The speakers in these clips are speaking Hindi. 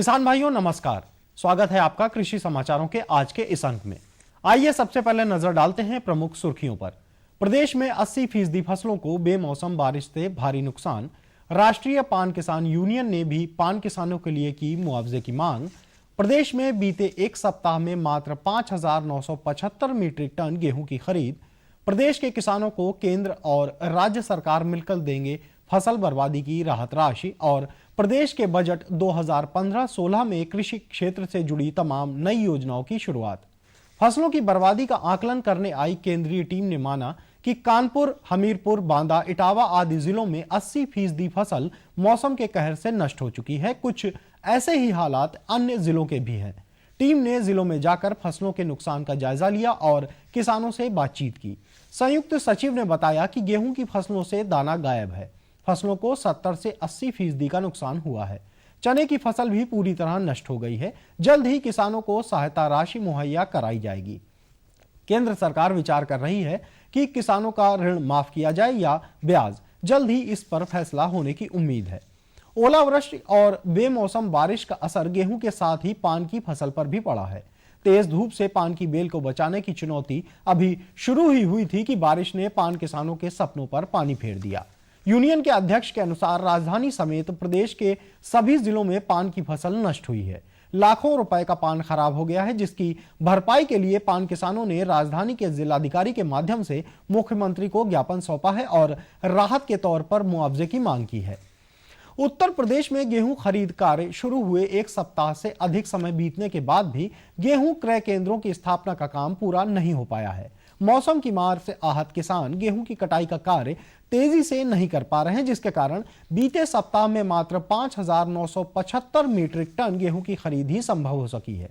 किसान भाइयों नमस्कार, स्वागत है आपका कृषि समाचारों के आज के इस अंक में। आइए सबसे पहले नजर डालते हैं प्रमुख सुर्खियों पर। प्रदेश में 80% फसलों को बेमौसम बारिश से भारी नुकसान। राष्ट्रीय पान किसान यूनियन ने भी पान किसानों के लिए की मुआवजे की मांग। प्रदेश में बीते एक सप्ताह में मात्र 5,975 मीट्रिक टन गेहूं की खरीद। प्रदेश के किसानों को केंद्र और राज्य सरकार मिलकर देंगे फसल बर्बादी की राहत राशि। और प्रदेश के बजट 2015-16 में कृषि क्षेत्र से जुड़ी तमाम नई योजनाओं की शुरुआत। फसलों की बर्बादी का आकलन करने आई केंद्रीय टीम ने माना कि कानपुर, हमीरपुर, बांदा, इटावा आदि जिलों में 80% फसल मौसम के कहर से नष्ट हो चुकी है। कुछ ऐसे ही हालात अन्य जिलों के भी हैं। टीम ने जिलों में जाकर फसलों के नुकसान का जायजा लिया और किसानों से बातचीत की। संयुक्त सचिव ने बताया कि गेहूं की फसलों से दाना गायब है। फसलों को 70 से 80% का नुकसान हुआ है। चने की फसल भी पूरी तरह नष्ट हो गई है। जल्द ही किसानों को सहायता राशि मुहैया कराई जाएगी। केंद्र सरकार विचार कर रही है कि किसानों का ऋण माफ किया जाए या ब्याज। जल्द ही इस पर फैसला होने की उम्मीद है। ओलावृष्टि और बेमौसम बारिश का असर गेहूं के साथ ही पान की फसल पर भी पड़ा है। तेज धूप से पान की बेल को बचाने की चुनौती अभी शुरू ही हुई थी कि बारिश ने पान किसानों के सपनों पर पानी फेर दिया। यूनियन के अध्यक्ष के अनुसार राजधानी समेत प्रदेश के सभी जिलों में पान की फसल नष्ट हुई है। लाखों रुपए का पान खराब हो गया है, जिसकी भरपाई के लिए पान किसानों ने राजधानी के जिलाधिकारी के माध्यम से मुख्यमंत्री को ज्ञापन सौंपा है और राहत के तौर पर मुआवजे की मांग की है। उत्तर प्रदेश में गेहूं खरीद कार्य शुरू हुए एक सप्ताह से अधिक समय बीतने के बाद भी गेहूं क्रय केंद्रों की स्थापना का काम पूरा नहीं हो पाया है। मौसम की मार से आहत किसान गेहूं की कटाई का कार्य तेजी से नहीं कर पा रहे हैं, जिसके कारण बीते सप्ताह में मात्र 5,975 मीट्रिक टन गेहूं की खरीद ही संभव हो सकी है।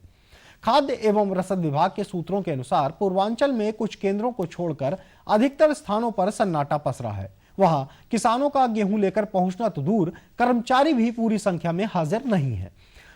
खाद्य एवं रसद विभाग के सूत्रों के अनुसार पूर्वांचल में कुछ केंद्रों को छोड़कर अधिकतर स्थानों पर सन्नाटा पसरा है। वहां किसानों का गेहूं लेकर पहुंचना तो दूर, कर्मचारी भी पूरी संख्या में हाजिर नहीं है।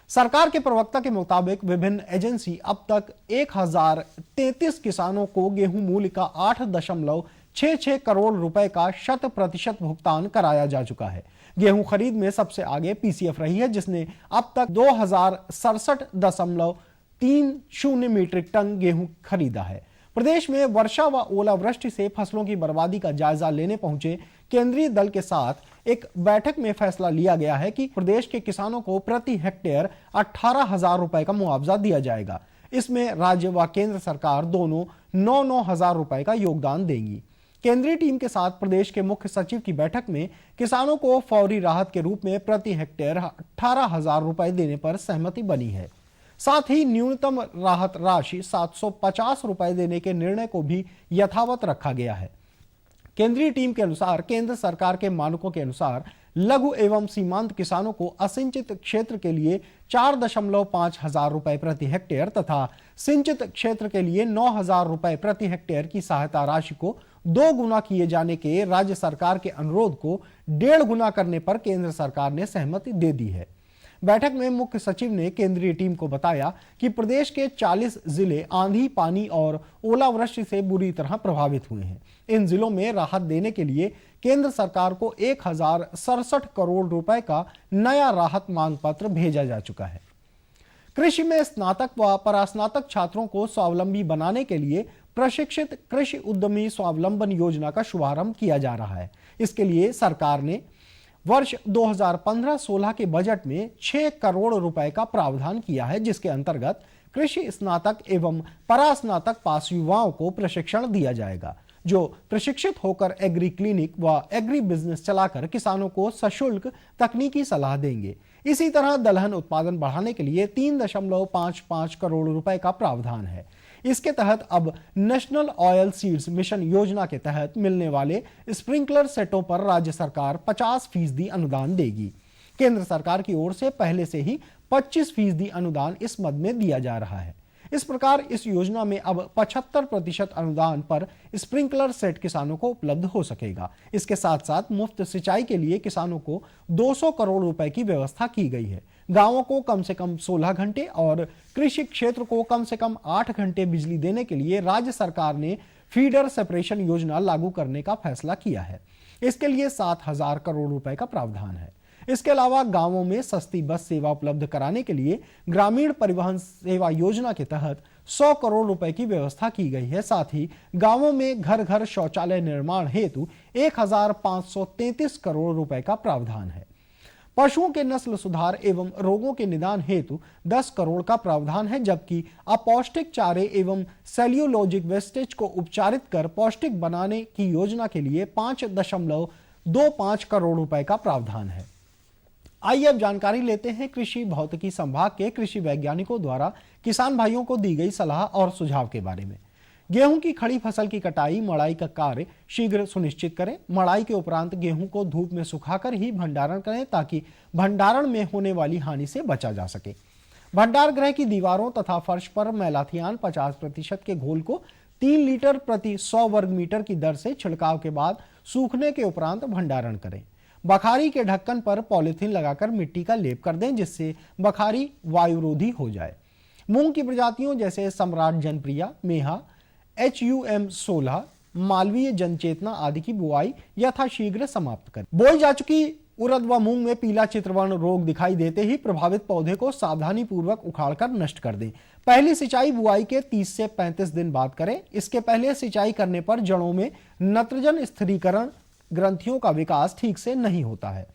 सरकार के प्रवक्ता के मुताबिक विभिन्न एजेंसी अब तक 1033 किसानों को गेहूं मूल्य का 8.66 करोड़ रुपए का 100% भुगतान कराया जा चुका है। गेहूं खरीद में सबसे आगे पीसीएफ रही है, जिसने अब तक 2067.30 मीट्रिक टन गेहूं खरीदा है। प्रदेश में वर्षा व ओलावृष्टि से फसलों की बर्बादी का जायजा लेने पहुंचे केंद्रीय दल के साथ एक बैठक में फैसला लिया गया है कि प्रदेश के किसानों को प्रति हेक्टेयर 18,000 रुपए का मुआवजा दिया जाएगा। इसमें राज्य व केंद्र सरकार दोनों 9-9 हजार रुपए का योगदान देंगी। केंद्रीय टीम के साथ प्रदेश के मुख्य सचिव की बैठक में किसानों को फौरी राहत के रूप में प्रति हेक्टेयर 18,000 रुपए देने पर सहमति बनी है। साथ ही न्यूनतम राहत राशि 750 रुपए देने के निर्णय को भी यथावत रखा गया है। केंद्रीय टीम के अनुसार केंद्र सरकार के मानकों के अनुसार लघु एवं सीमांत किसानों को असिंचित क्षेत्र के लिए 4.5 हजार रुपए प्रति हेक्टेयर तथा सिंचित क्षेत्र के लिए 9,000 रुपए प्रति हेक्टेयर की सहायता राशि को 2 गुना किए जाने के राज्य सरकार के अनुरोध को 1.5 गुना करने पर केंद्र सरकार ने सहमति दे दी है। बैठक में मुख्य सचिव ने केंद्रीय टीम को बताया कि प्रदेश के 40 जिले आंधी, पानी और ओलावृष्टि से बुरी तरह प्रभावित हुए हैं। इन जिलों में राहत देने के लिए केंद्र सरकार को 1,067 करोड़ रुपए का नया राहत मांग पत्र भेजा जा चुका है। कृषि में स्नातक व परास्नातक छात्रों को स्वावलंबी बनाने के लिए प्रशिक्षित कृषि उद्यमी स्वावलंबन योजना का शुभारंभ किया जा रहा है। इसके लिए सरकार ने वर्ष 2015-16 के बजट में 6 करोड़ रुपए का प्रावधान किया है, जिसके अंतर्गत कृषि स्नातक एवं परास्नातक पास युवाओं को प्रशिक्षण दिया जाएगा, जो प्रशिक्षित होकर एग्री क्लिनिक व एग्री बिजनेस चलाकर किसानों को सशुल्क तकनीकी सलाह देंगे। इसी तरह दलहन उत्पादन बढ़ाने के लिए 3.55 करोड़ रुपए का प्रावधान है। इसके तहत अब नेशनल ऑयल सीड्स मिशन योजना के तहत मिलने वाले स्प्रिंकलर सेटों पर राज्य सरकार 50% अनुदान देगी। केंद्र सरकार की ओर से पहले से ही 25% अनुदान इस मद में दिया जा रहा है। इस प्रकार इस योजना में अब 75% अनुदान पर स्प्रिंकलर सेट किसानों को उपलब्ध हो सकेगा। इसके साथ साथ मुफ्त सिंचाई के लिए किसानों को 200 करोड़ रुपए की व्यवस्था की गई है। गांवों को कम से कम 16 घंटे और कृषि क्षेत्र को कम से कम 8 घंटे बिजली देने के लिए राज्य सरकार ने फीडर सेपरेशन योजना लागू करने का फैसला किया है। इसके लिए 7,000 करोड़ रुपए का प्रावधान है। इसके अलावा गांवों में सस्ती बस सेवा उपलब्ध कराने के लिए ग्रामीण परिवहन सेवा योजना के तहत 100 करोड़ रुपए की व्यवस्था की गई है। साथ ही गांवों में घर घर शौचालय निर्माण हेतु 1533 करोड़ रुपए का प्रावधान है। पशुओं के नस्ल सुधार एवं रोगों के निदान हेतु 10 करोड़ का प्रावधान है, जबकि अपौष्टिक चारे एवं सेल्यूलोजिक वेस्टेज को उपचारित कर पौष्टिक बनाने की योजना के लिए 5.25 करोड़ रुपए का प्रावधान है। आइए अब जानकारी लेते हैं कृषि भौतिकी संभाग के कृषि वैज्ञानिकों द्वारा किसान भाइयों को दी गई सलाह और सुझाव के बारे में। गेहूं की खड़ी फसल की कटाई मड़ाई का कार्य शीघ्र सुनिश्चित करें। मड़ाई के उपरांत गेहूं को धूप में सुखाकर ही भंडारण करें ताकि भंडारण में होने वाली हानि से बचा जा सके। भंडार गृह की दीवारों तथा फर्श पर मैलाथियान 50% के घोल को 3 लीटर प्रति 100 वर्ग मीटर की दर से छिड़काव के बाद सूखने के उपरांत भंडारण करें। बखारी के ढक्कन पर पॉलीथीन लगाकर मिट्टी का लेप कर दें, जिससे बखारी वायुरोधी हो जाए। मूंग की प्रजातियों जैसे सम्राट जनप्रिया, मेहा, HUM 16, मालवीय जनचेतना आदि की बुआई यथाशीघ्र समाप्त करें। बोई जा चुकी उड़द व मूंग में पीला चित्रवर्ण रोग दिखाई देते ही प्रभावित पौधे को सावधानी पूर्वक उखाड़कर नष्ट कर दें। पहली सिंचाई बुआई के 30 से 35 दिन बाद करें। इसके पहले सिंचाई करने पर जड़ों में नत्रजन स्थिरीकरण ग्रंथियों का विकास ठीक से नहीं होता है।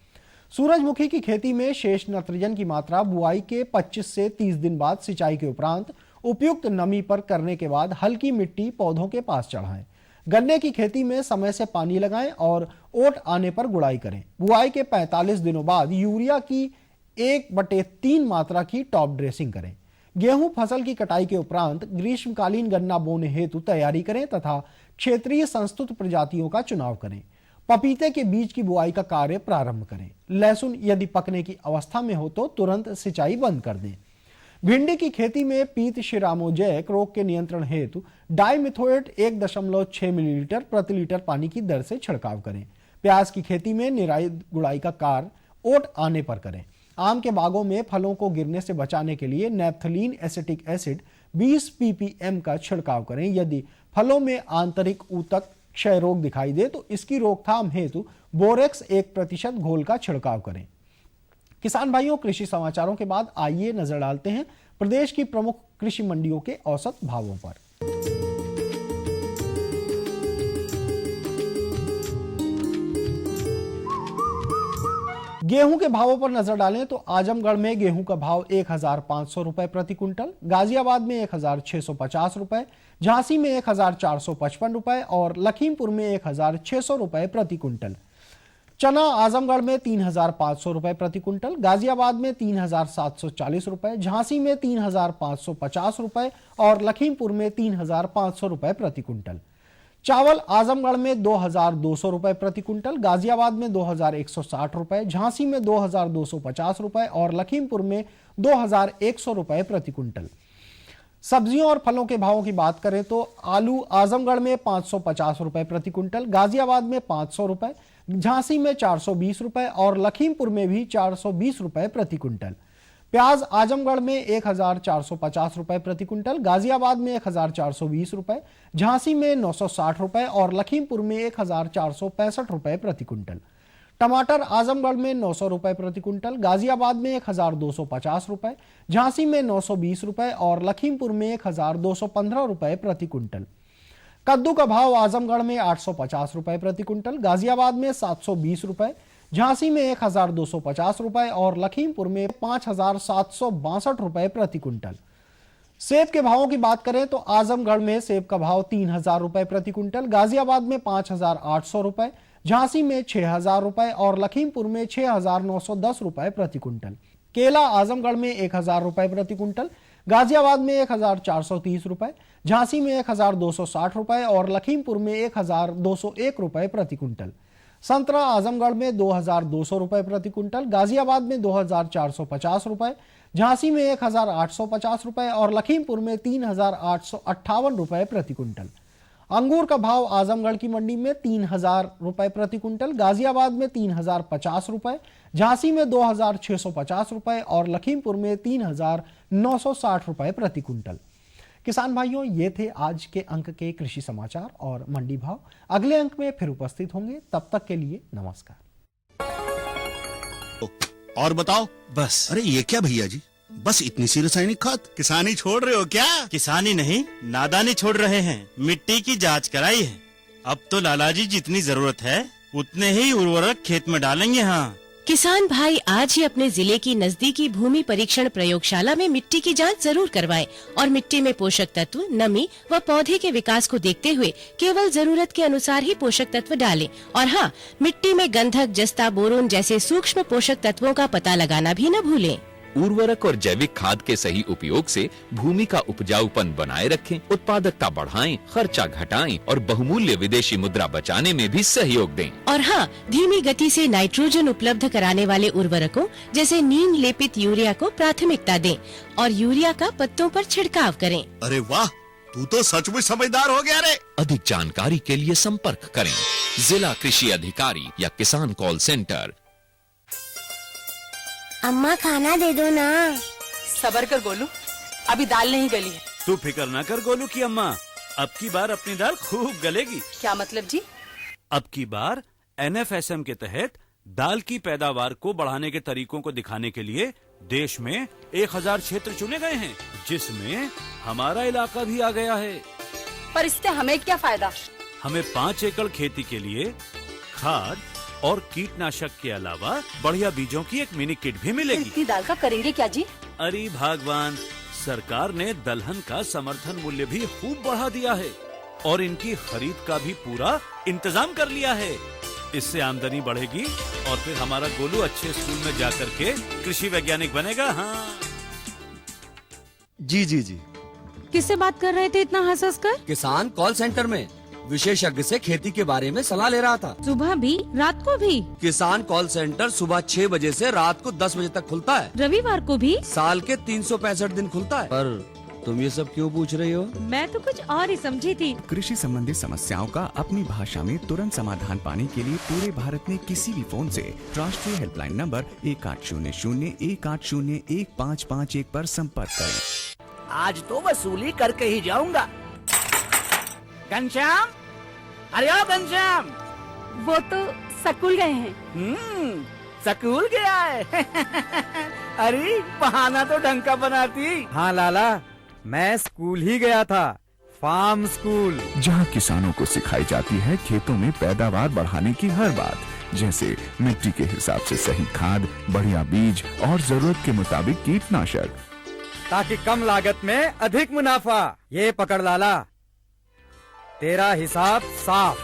सूरजमुखी की खेती में शेष नत्रजन की मात्रा बुआई के 25 से 30 दिन बाद सिंचाई के उपरांत उपयुक्त नमी पर करने के बाद हल्की मिट्टी पौधों के पास चढ़ाएं। गन्ने की खेती में समय से पानी लगाएं और ओट आने पर गुड़ाई करें। बुआई के 45 दिनों बाद यूरिया की 1/3 मात्रा की टॉप ड्रेसिंग करें। गेहूं फसल की कटाई के उपरांत ग्रीष्मकालीन गन्ना बोने हेतु तैयारी करें तथा क्षेत्रीय संस्तुत प्रजातियों का चुनाव करें। पपीते के बीज की बुआई का कार्य प्रारंभ करें। लहसुन यदि पकने की अवस्था में हो तो तुरंत सिंचाई बंद कर दें। भिंडी की खेती में पीत शिरामोजैक रोग के नियंत्रण हेतु डाइमिथोएट 1.6 मिलीलीटर प्रति लीटर पानी की दर से छिड़काव करें। प्याज की खेती में निराई गुड़ाई का कार्य ओट आने पर करें। आम के बागों में फलों को गिरने से बचाने के लिए नैप्थलीन एसिटिक एसिड 20 ppm का छिड़काव करें। यदि फलों में आंतरिक ऊतक क्षय रोग दिखाई दे तो इसकी रोकथाम हेतु बोरेक्स 1% घोल का छिड़काव करें। किसान भाइयों, कृषि समाचारों के बाद आइए नजर डालते हैं प्रदेश की प्रमुख कृषि मंडियों के औसत भावों पर। गेहूं के भावों पर नजर डालें तो आजमगढ़ में गेहूं का भाव 1500 रुपए प्रति क्विंटल, गाजियाबाद में 1650 रुपए, झांसी में 1455 रुपए और लखीमपुर में 1600 रुपए प्रति क्विंटल। चना आजमगढ़ में 3500 रुपए प्रति क्विंटल, गाजियाबाद में 3740 रुपए, झांसी में 3550 रुपए और लखीमपुर में 3500 रुपए प्रति क्विंटल। चावल आजमगढ़ में 2200 रुपए प्रति क्विंटल, गाजियाबाद में 2160 रुपए, झांसी में 2250 रुपए और लखीमपुर में 2100 रुपए प्रति क्विंटल। सब्जियों और फलों के भावों की बात करें तो आलू आजमगढ़ में 550 रुपए प्रति क्विंटल, गाजियाबाद में 500 रुपए, झांसी में 420 रुपए और लखीमपुर में भी 420 रुपए प्रति क्विंटल। प्याज आजमगढ़ में 1450 रुपए प्रति क्विंटल, गाजियाबाद में 1420 रुपए, झांसी में 960 रुपए और लखीमपुर में 1465 रुपए प्रति क्विंटल। टमाटर आजमगढ़ में 900 रुपए प्रति क्विंटल, गाजियाबाद में 1250 रुपए, झांसी में 920 रुपए और लखीमपुर में 1215 रुपए प्रति क्विंटल। कद्दू का भाव आजमगढ़ में 850 रुपए प्रति क्विंटल, गाजियाबाद में 720 रुपए, झांसी में 1250 रुपए और लखीमपुर में 5762 रुपए प्रति क्विंटल। सेब के भावों की बात करें तो आजमगढ़ में सेब का भाव 3000 रुपए प्रति क्विंटल, गाजियाबाद में 5800 रुपए, झांसी में 6000 रुपए और लखीमपुर में 6910 रुपए प्रति क्विंटल। केला आजमगढ़ में 1000 रुपए प्रति क्विंटल, गाजियाबाद में 1430 रुपए, झांसी में 1260 रुपए और लखीमपुर में 1201 रुपए प्रति क्विंटल। संतरा आजमगढ़ में 2200 रुपए प्रति क्विंटल, गाजियाबाद में 2450 रुपए, झांसी में 1850 रुपए और लखीमपुर में 3858 रुपए प्रति क्विंटल। अंगूर का भाव आजमगढ़ की मंडी में 3000 रुपए प्रति क्विंटल, गाजियाबाद में 3050 रुपए, झांसी में 2650 रुपए और लखीमपुर में 3960 रुपए प्रति क्विंटल। किसान भाइयों, ये थे आज के अंक के कृषि समाचार और मंडी भाव। अगले अंक में फिर उपस्थित होंगे, तब तक के लिए नमस्कार। और बताओ। बस। अरे ये क्या भैया जी, बस इतनी सी रासायनिक खाद? किसानी छोड़ रहे हो क्या? किसानी नहीं, नादानी छोड़ रहे हैं। मिट्टी की जांच कराई है। अब तो लाला जी जितनी जरूरत है उतने ही उर्वरक खेत में डालेंगे। हाँ, किसान भाई आज ही अपने जिले की नजदीकी भूमि परीक्षण प्रयोगशाला में मिट्टी की जांच जरूर करवाएं और मिट्टी में पोषक तत्व, नमी व पौधे के विकास को देखते हुए केवल जरूरत के अनुसार ही पोषक तत्व डालें। और हाँ, मिट्टी में गंधक, जस्ता, बोरोन जैसे सूक्ष्म पोषक तत्वों का पता लगाना भी न भूलें। उर्वरक और जैविक खाद के सही उपयोग से भूमि का उपजाऊपन बनाए रखें, उत्पादकता बढ़ाएं, खर्चा घटाएं और बहुमूल्य विदेशी मुद्रा बचाने में भी सहयोग दें। और हाँ, धीमी गति से नाइट्रोजन उपलब्ध कराने वाले उर्वरकों जैसे नीम लेपित यूरिया को प्राथमिकता दें और यूरिया का पत्तों पर छिड़काव करें। अरे वाह, तू तो सचमुच समझदार हो गया रे। अधिक जानकारी के लिए संपर्क करें जिला कृषि अधिकारी या किसान कॉल सेंटर। अम्मा खाना दे दो ना। सबर कर गोलू, अभी दाल नहीं गली है। तू फिक्र ना कर गोलू की अम्मा, अब की बार अपनी दाल खूब गलेगी। क्या मतलब जी? अब की बार NFSM के तहत दाल की पैदावार को बढ़ाने के तरीकों को दिखाने के लिए देश में 1000 क्षेत्र चुने गए हैं, जिसमें हमारा इलाका भी आ गया है। पर इससे हमें क्या फायदा? हमें 5 एकड़ खेती के लिए खाद और कीटनाशक के अलावा बढ़िया बीजों की एक मिनी किट भी मिलेगी। इतनी दाल का करेंगे क्या जी? अरे भगवान, सरकार ने दलहन का समर्थन मूल्य भी खूब बढ़ा दिया है और इनकी खरीद का भी पूरा इंतजाम कर लिया है। इससे आमदनी बढ़ेगी और फिर हमारा गोलू अच्छे स्कूल में जाकर के कृषि वैज्ञानिक बनेगा। हाँ जी जी जी। किससे बात कर रहे थे इतना हंस हंस कर? किसान कॉल सेंटर में विशेषज्ञ से खेती के बारे में सलाह ले रहा था। सुबह भी रात को भी? किसान कॉल सेंटर सुबह 6 बजे से रात को 10 बजे तक खुलता है। रविवार को भी? साल के 365 दिन खुलता है। पर तुम ये सब क्यों पूछ रही हो? मैं तो कुछ और ही समझी थी। कृषि संबंधी समस्याओं का अपनी भाषा में तुरंत समाधान पाने के लिए पूरे भारत में किसी भी फोन से राष्ट्रीय हेल्पलाइन नंबर 1800-180-1551 पर संपर्क करें। आज तो वसूली करके ही जाऊंगा। घनश्याम, अरे ओ घनश्याम। वो तो स्कूल गए हैं। स्कूल गया है। अरे बहाना तो ढंग का बनाती। हाँ लाला, मैं स्कूल ही गया था, फार्म स्कूल, जहाँ किसानों को सिखाई जाती है खेतों में पैदावार बढ़ाने की हर बात, जैसे मिट्टी के हिसाब से सही खाद, बढ़िया बीज और जरूरत के मुताबिक कीटनाशक, ताकि कम लागत में अधिक मुनाफा। ये पकड़ लाला, तेरा हिसाब साफ।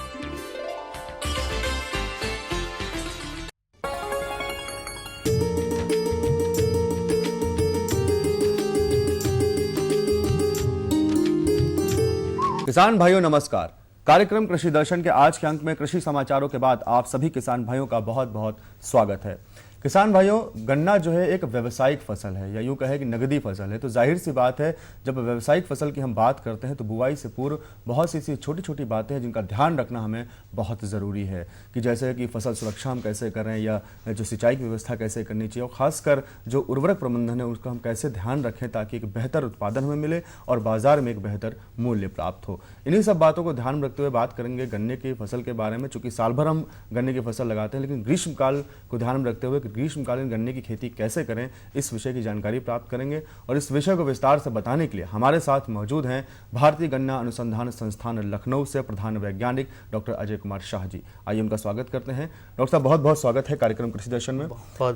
किसान भाइयों नमस्कार। कार्यक्रम कृषि दर्शन के आज के अंक में कृषि समाचारों के बाद आप सभी किसान भाइयों का बहुत बहुत स्वागत है। किसान भाइयों, गन्ना जो है एक व्यावसायिक फसल है या यूँ कहे कि नगदी फसल है, तो जाहिर सी बात है जब व्यावसायिक फसल की हम बात करते हैं तो बुआई से पूर्व बहुत सी ऐसी छोटी छोटी बातें हैं जिनका ध्यान रखना हमें बहुत ज़रूरी है, कि जैसे कि फसल सुरक्षा हम कैसे करें या जो सिंचाई की व्यवस्था कैसे करनी चाहिए और ख़ासकर जो उर्वरक प्रबंधन है उसका हम कैसे ध्यान रखें ताकि एक बेहतर उत्पादन हमें मिले और बाजार में एक बेहतर मूल्य प्राप्त हो। इन्हीं सब बातों को ध्यान में रखते हुए बात करेंगे गन्ने की फसल के बारे में। चूँकि साल भर हम गन्ने की फसल लगाते हैं, लेकिन ग्रीष्मकाल को ध्यान में रखते हुए ग्रीष्मकालीन गन्ने की खेती कैसे करें, इस विषय की जानकारी प्राप्त करेंगे। और इस विषय को विस्तार से बताने के लिए हमारे साथ मौजूद हैं भारतीय गन्ना अनुसंधान संस्थान लखनऊ से प्रधान वैज्ञानिक डॉक्टर अजय कुमार शाह जी। आइए उनका स्वागत करते हैं। डॉक्टर साहब, बहुत बहुत स्वागत है कार्यक्रम कृषि दर्शन में।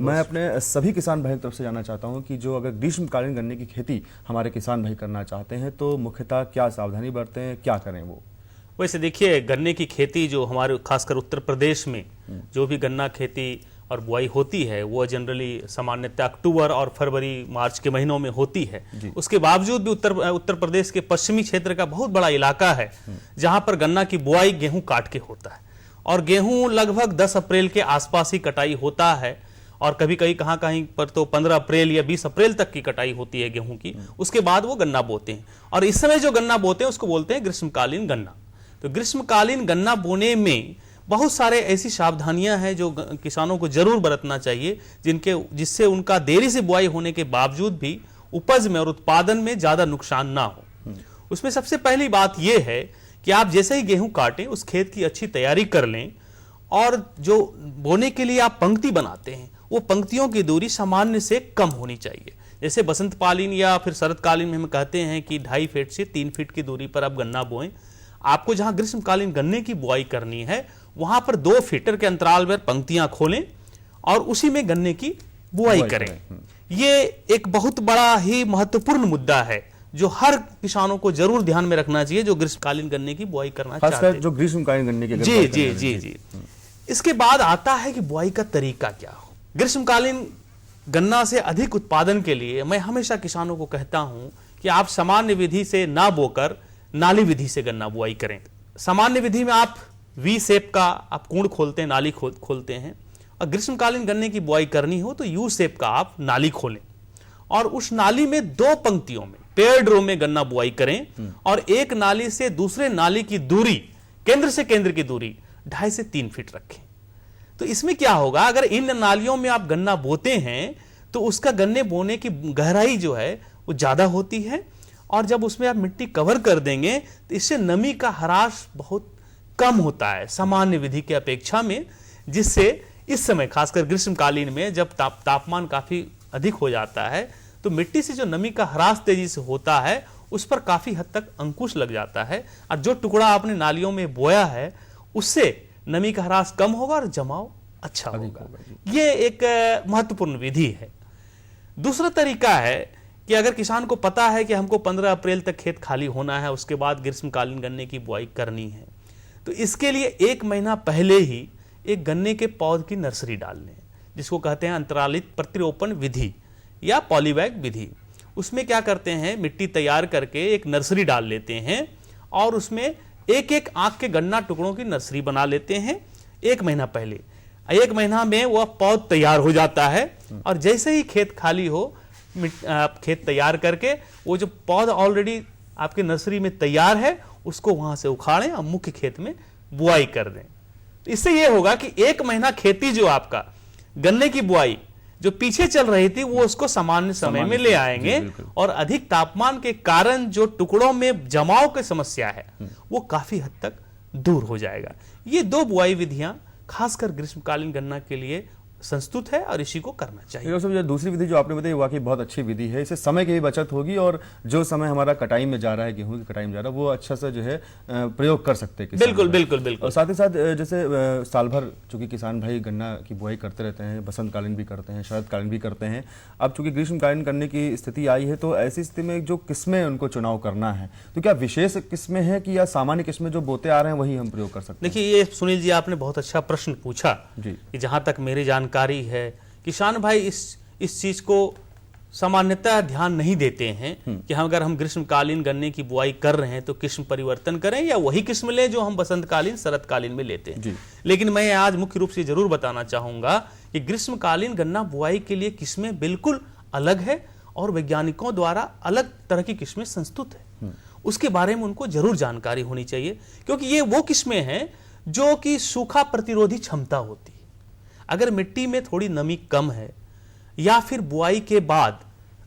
मैं अपने सभी किसान भाइयों की तरफ से जानना चाहता हूँ कि जो अगर ग्रीष्मकालीन गन्ने की खेती हमारे किसान भाई करना चाहते हैं तो मुख्यतः क्या सावधानी बरतें, क्या करें वो? वैसे देखिए, गन्ने की खेती जो हमारे खासकर उत्तर प्रदेश में जो भी गन्ना खेती और बुआई होती है वो जनरली सामान्यतः अक्टूबर और फरवरी मार्च के महीनों में होती है। उसके बावजूद भी उत्तर प्रदेश के पश्चिमी क्षेत्र का बहुत बड़ा इलाका है जहां पर गन्ना की बुआई गेहूं काट के होता है और गेहूं लगभग 10 अप्रैल के आसपास ही कटाई होता है और कभी कहीं पर तो 15 अप्रैल या 20 अप्रैल तक की कटाई होती है गेहूं की। उसके बाद वो गन्ना बोते हैं और इस समय जो गन्ना बोते हैं उसको बोलते हैं ग्रीष्मकालीन गन्ना। तो ग्रीष्मकालीन गन्ना बोने में बहुत सारे ऐसी सावधानियां हैं जो किसानों को जरूर बरतना चाहिए, जिससे उनका देरी से बुआई होने के बावजूद भी उपज में और उत्पादन में ज्यादा नुकसान ना हो। उसमें सबसे पहली बात यह है कि आप जैसे ही गेहूं काटें उस खेत की अच्छी तैयारी कर लें और जो बोने के लिए आप पंक्ति बनाते हैं वो पंक्तियों की दूरी सामान्य से कम होनी चाहिए। जैसे बसंतकालीन या फिर शरतकालीन में हम कहते हैं कि 2.5 फीट से 3 फीट की दूरी पर आप गन्ना बोएं। आपको जहां ग्रीष्मकालीन गन्ने की बुआई करनी है वहां पर 2 फीट के अंतराल पर पंक्तियां खोलें और उसी में गन्ने की बुआई करें। ये एक बहुत बड़ा ही महत्वपूर्ण मुद्दा है जो हर किसानों को जरूर ध्यान में रखना चाहिए जो ग्रीष्मकालीन गन्ने की बुआई करना चाहते हैं। जो ग्रीष्मकालीन गन्ने की जी जी जी जी। इसके बाद आता है कि बुआई का तरीका क्या हो। ग्रीष्मकालीन गन्ना से अधिक उत्पादन के लिए मैं हमेशा किसानों को कहता हूं कि आप सामान्य विधि से ना बोकर नाली विधि से गन्ना बुआई करें। सामान्य विधि में आप वी शेप का आप कुंड खोलते हैं, नाली खोलते हैं, और ग्रीष्मकालीन गन्ने की बुआई करनी हो तो यू शेप का आप नाली खोलें और उस नाली में 2 पंक्तियों में पेयर्ड रो में गन्ना बुआई करें और एक नाली से दूसरे नाली की दूरी, केंद्र से केंद्र की दूरी 2.5 से 3 फीट रखें। तो इसमें क्या होगा, अगर इन नालियों में आप गन्ना बोते हैं तो उसका गन्ने बोने की गहराई जो है वो ज्यादा होती है और जब उसमें आप मिट्टी कवर कर देंगे तो इससे नमी का ह्रास बहुत कम होता है सामान्य विधि की अपेक्षा में, जिससे इस समय खासकर ग्रीष्मकालीन में जब तापमान काफी अधिक हो जाता है तो मिट्टी से जो नमी का ह्रास तेजी से होता है उस पर काफी हद तक अंकुश लग जाता है और जो टुकड़ा आपने नालियों में बोया है उससे नमी का ह्रास कम होगा और जमाव अच्छा होगा। ये एक महत्वपूर्ण विधि है। दूसरा तरीका है कि अगर किसान को पता है कि हमको 15 अप्रैल तक खेत खाली होना है, उसके बाद ग्रीष्मकालीन गन्ने की बुआई करनी है, तो इसके लिए 1 महीना पहले ही एक गन्ने के पौध की नर्सरी डाल लें, जिसको कहते हैं अंतरालित प्रतिरोपण विधि या पॉलीबैग विधि। उसमें क्या करते हैं, मिट्टी तैयार करके एक नर्सरी डाल लेते हैं और उसमें एक आंख के गन्ना टुकड़ों की नर्सरी बना लेते हैं 1 महीना पहले। 1 महीना में वह पौध तैयार हो जाता है और जैसे ही खेत खाली हो खेत तैयार करके वो जो पौध ऑलरेडी आपके नर्सरी में तैयार है उसको वहां से उखाड़ें और मुख्य खेत में बुआई कर दें। इससे यह होगा कि 1 महीना खेती जो आपका गन्ने की बुआई जो पीछे चल रही थी वो उसको सामान्य समय में ले आएंगे और अधिक तापमान के कारण जो टुकड़ों में जमाव की समस्या है वो काफी हद तक दूर हो जाएगा। ये 2 बुआई विधियां खासकर ग्रीष्मकालीन गन्ना के लिए संस्तुत है और इसी को करना चाहिए। जो दूसरी विधि जो आपने बताई वाकई बहुत अच्छी विधि है, इससे समय की भी बचत होगी और जो समय हमारा कटाई में जा रहा है, गेहूं की कटाई में जा रहा है, वो अच्छा से जो है प्रयोग कर सकते हैं। बिल्कुल बिल्कुल बिल्कुल। और साथ ही साथ जैसे साल भर चूंकि किसान भाई गन्ना की बुआई करते रहते हैं, बसंतकालीन भी करते हैं, शरदकालीन भी करते हैं, अब चूंकि ग्रीष्मकालीन करने की स्थिति आई है तो ऐसी स्थिति में जो किस्में उनको चुनाव करना है तो क्या विशेष किस्में हैं कि या सामान्य किस्में जो बोते आ रहे हैं वही हम प्रयोग कर सकते हैं? देखिए, ये सुनील जी आपने बहुत अच्छा प्रश्न पूछा कि जहां तक मेरी जानकारी है किसान भाई इस चीज को सामान्यतः ध्यान नहीं देते हैं कि अगर हम ग्रीष्मकालीन गन्ने की बुआई कर रहे हैं तो किस्म परिवर्तन करें या वही किस्म लें जो हम बसंतकालीन शरदकालीन में लेते हैं। लेकिन मैं आज मुख्य रूप से जरूर बताना चाहूंगा कि ग्रीष्मकालीन गन्ना बुआई के लिए किस्में बिल्कुल अलग है और वैज्ञानिकों द्वारा अलग तरह की किस्में संस्तुत है। उसके बारे में उनको जरूर जानकारी होनी चाहिए क्योंकि ये वो किस्में हैं जो कि सूखा प्रतिरोधी क्षमता होती है। अगर मिट्टी में थोड़ी नमी कम है या फिर बुआई के बाद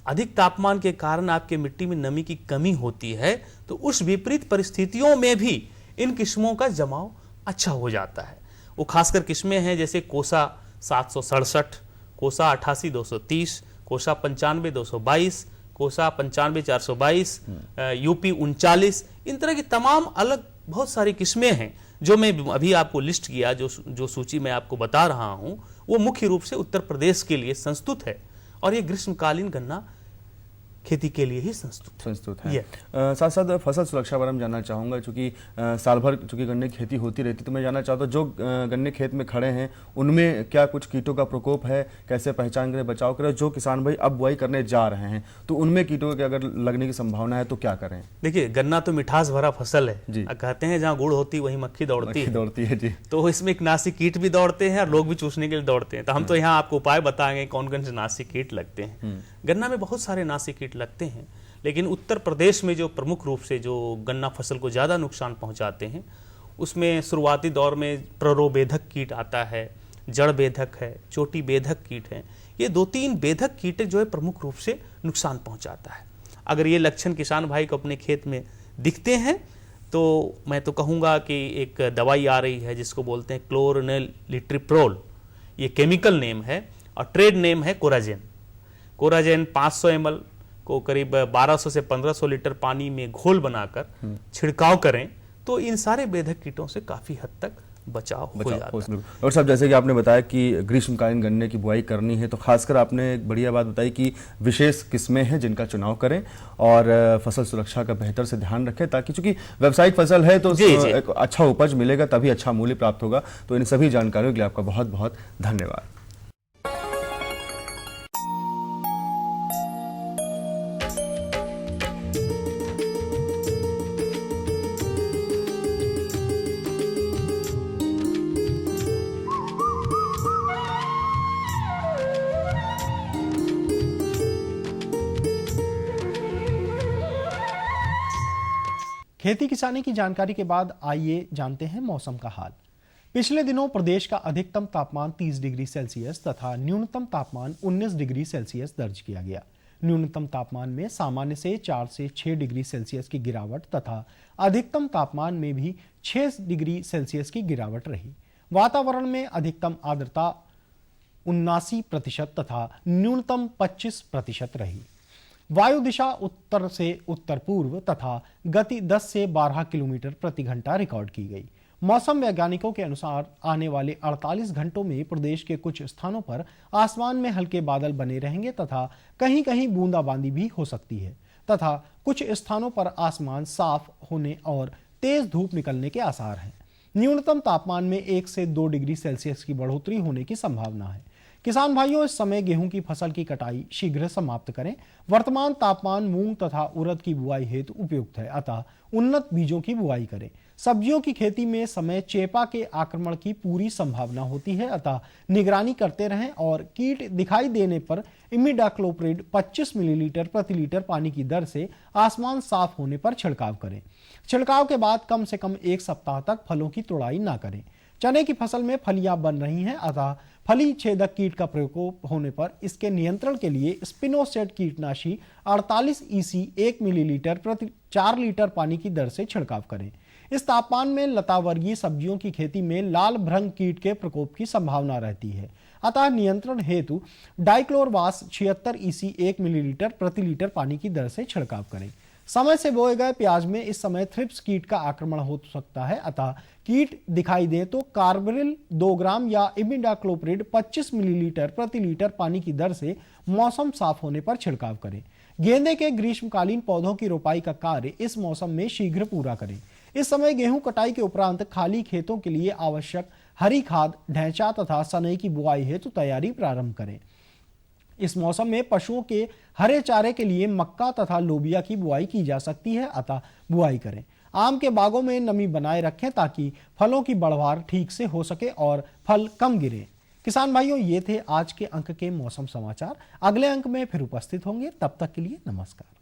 अधिक तापमान के कारण आपके मिट्टी में नमी की कमी होती है तो उस विपरीत परिस्थितियों में भी इन किस्मों का जमाव अच्छा हो जाता है। वो खासकर किस्में हैं जैसे कोसा 767, कोसा 88-230, कोसा 95-222, कोसा 95-422, यूपी 39, इन तरह की तमाम अलग बहुत सारी किस्में हैं जो मैं अभी आपको लिस्ट किया, जो सूची मैं आपको बता रहा हूं वो मुख्य रूप से उत्तर प्रदेश के लिए संस्तुत है और ये ग्रीष्मकालीन गन्ना खेती के लिए ही संस्तुत है। साथ साथ फसल सुरक्षा बारे में जानना चाहूंगा, चूंकि साल भर चूंकि गन्ने की खेती होती रहती तो मैं जानना चाहता हूँ जो गन्ने खेत में खड़े हैं उनमें क्या कुछ कीटों का प्रकोप है, कैसे पहचान करें, बचाव करें? जो किसान भाई अब बुआई करने जा रहे हैं तो उनमें कीटों के अगर लगने की संभावना है तो क्या करें? देखिए, गन्ना तो मिठास भरा फसल है जी। कहते हैं जहाँ गुड़ होती वही मक्खी दौड़ती है जी। तो इसमें एक नासी कीट भी दौड़ते हैं और लोग भी चूसने के लिए दौड़ते हैं। तो हम तो यहाँ आपको उपाय बताएंगे कौन कौन से नासी कीट लगते हैं। गन्ना में बहुत सारे नासी कीट लगते हैं, लेकिन उत्तर प्रदेश में जो प्रमुख रूप से जो गन्ना फसल को ज्यादा नुकसान पहुंचाते हैं उसमें शुरुआती दौर में प्ररोबेधक कीट आता है, जड़ बेधक है, चोटी बेधक कीट है। ये 2-3 बेधक कीट जो है प्रमुख रूप से नुकसान पहुंचाता है। अगर ये लक्षण किसान भाई को अपने खेत में दिखते हैं तो मैं तो कहूँगा कि एक दवाई आ रही है जिसको बोलते हैं क्लोरनेलिट्रिप्रोल, ये केमिकल नेम है और ट्रेड नेम है कोराजेन। कोराजेन 500 ml को करीब 1200 से 1500 लीटर पानी में घोल बनाकर छिड़काव करें तो इन सारे बेधक कीटों से काफी हद तक बचाव हो जाता है। और साहब, जैसे कि आपने बताया कि ग्रीष्मकालीन गन्ने की बुआई करनी है, तो खासकर आपने एक बढ़िया बात बताई कि विशेष किस्में हैं जिनका चुनाव करें और फसल सुरक्षा का बेहतर से ध्यान रखें, ताकि चूंकि व्यावसायिक फसल है तो एक अच्छा उपज मिलेगा, तभी अच्छा मूल्य प्राप्त होगा। तो इन सभी जानकारियों के लिए आपका बहुत बहुत धन्यवाद। खेती किसानी की जानकारी के बाद आइए जानते हैं मौसम का हाल। पिछले दिनों प्रदेश का अधिकतम तापमान 30 डिग्री सेल्सियस तथा न्यूनतम तापमान 19 डिग्री सेल्सियस दर्ज किया गया। न्यूनतम तापमान में सामान्य से 4 से 6 डिग्री सेल्सियस की गिरावट तथा अधिकतम तापमान में भी 6 डिग्री सेल्सियस की गिरावट रही। वातावरण में अधिकतम आर्द्रता 79% तथा न्यूनतम 25% रही। वायु दिशा उत्तर से उत्तर पूर्व तथा गति 10 से 12 किलोमीटर प्रति घंटा रिकॉर्ड की गई। मौसम वैज्ञानिकों के अनुसार आने वाले 48 घंटों में प्रदेश के कुछ स्थानों पर आसमान में हल्के बादल बने रहेंगे तथा कहीं कहीं बूंदाबांदी भी हो सकती है तथा कुछ स्थानों पर आसमान साफ होने और तेज धूप निकलने के आसार हैं। न्यूनतम तापमान में 1 से 2 डिग्री सेल्सियस की बढ़ोतरी होने की संभावना है। किसान भाइयों, इस समय गेहूं की फसल की कटाई शीघ्र समाप्त करें। वर्तमान तापमान मूंग तथा उड़द की बुआई हेतु उपयुक्त है, अतः उन्नत बीजों की बुआई करें। सब्जियों की खेती में समय चेपा के आक्रमण की पूरी संभावना होती है, अतः निगरानी करते रहें और कीट दिखाई देने पर इमिडाक्लोप्रिड 25 मिलीलीटर प्रति लीटर पानी की दर से आसमान साफ होने पर छिड़काव करें। छिड़काव के बाद कम से कम 1 सप्ताह तक फलों की तोड़ाई न करें। चने की फसल में फलियां बन रही हैं, अतः फली छेदक कीट का प्रकोप होने पर इसके नियंत्रण के लिए स्पिनोसेट कीटनाशी 48 EC 1 मिलीलीटर प्रति 4 लीटर पानी की दर से छिड़काव करें। इस तापमान में लता वर्गीय सब्जियों की खेती में लाल भ्रंग कीट के प्रकोप की संभावना रहती है, अतः नियंत्रण हेतु डाइक्लोरवास 76 EC 1 मिलीलीटर प्रति लीटर पानी की दर से छिड़काव करें। समय से बोए गए प्याज में इस समय थ्रिप्स कीट का आक्रमण हो सकता है, अतः कीट दिखाई दे तो कार्बरिल 2 ग्राम या इमिडाक्लोप्रिड 25 मिलीलीटर प्रति लीटर पानी की दर से मौसम साफ होने पर छिड़काव करें। गेंदे के ग्रीष्मकालीन पौधों की रोपाई का कार्य इस मौसम में शीघ्र पूरा करें। इस समय गेहूं कटाई के उपरांत खाली खेतों के लिए आवश्यक हरी खाद, ढैंचा तथा सनई की बुआई हेतु तैयारी प्रारंभ करें। इस मौसम में पशुओं के हरे चारे के लिए मक्का तथा लोबिया की बुआई की जा सकती है, अतः बुआई करें। आम के बागों में नमी बनाए रखें ताकि फलों की बढ़वार ठीक से हो सके और फल कम गिरे। किसान भाइयों, ये थे आज के अंक के मौसम समाचार। अगले अंक में फिर उपस्थित होंगे, तब तक के लिए नमस्कार।